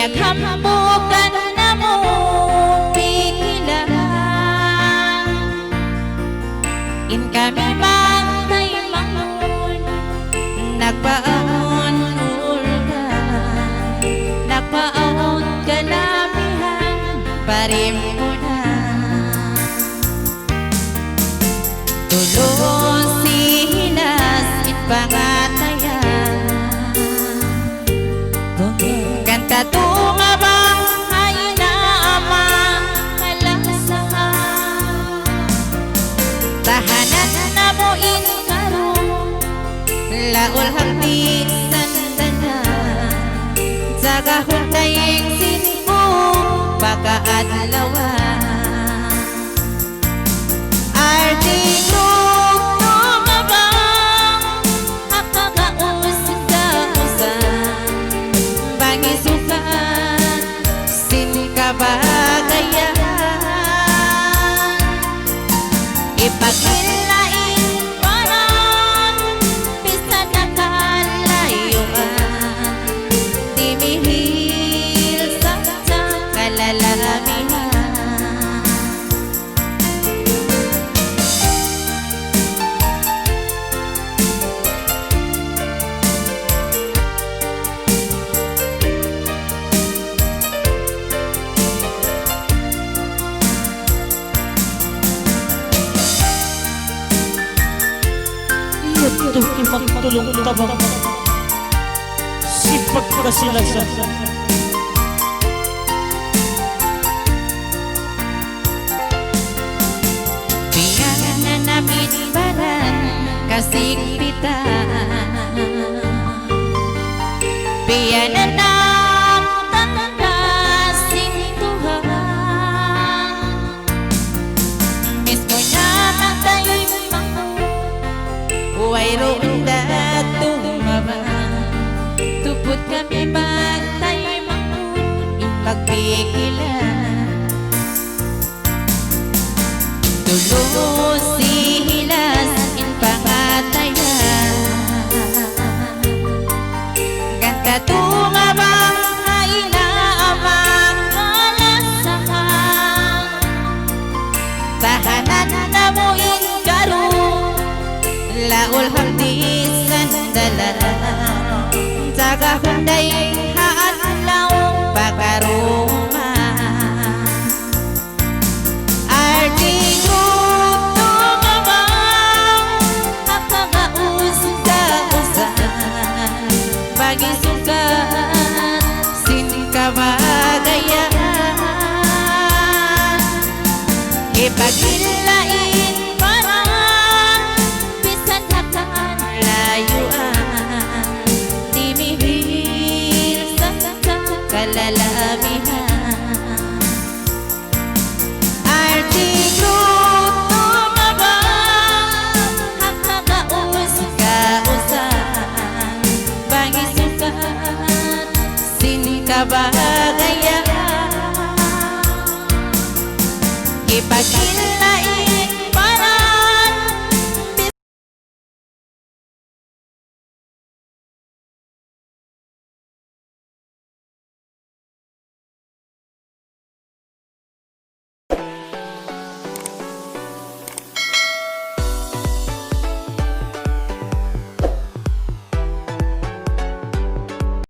Tiyak hambukan na mo pikilan in kami bangkay mangun nagpaon ulga nagpaon kalamihan parimuna tulong silas ipangatayan kanta tunga bang ay naamang kalasahan tahanan na mo inkarong laul hangdi sandana zagahon tayeng sinpo baka adlawan artino ipaghilain parang bisa nakalayuan di mihil sa kalalamihan ito ipagtulong tabang sipag kasilasan biyan na namin barang kasigpitan biyan na ng tangkasing Tuhan mismo naman tayo'y wayroon datong mabang tupot kami bantay mangun ipagpikilan tulong silas inpangatayan ganta tunga bang ay naamang kalasahan tahanan na mo inkarong laul hamdi sandala jaga hunday haalaw pakaruma arti grupo mabang hakagausga-usan bagi sukat sinkabagayan ipaghilain parang bisan nakalayuan di mihil sa kalalamihan arti grupo mabang hakagausga-usan bagi sukat sinkabagayan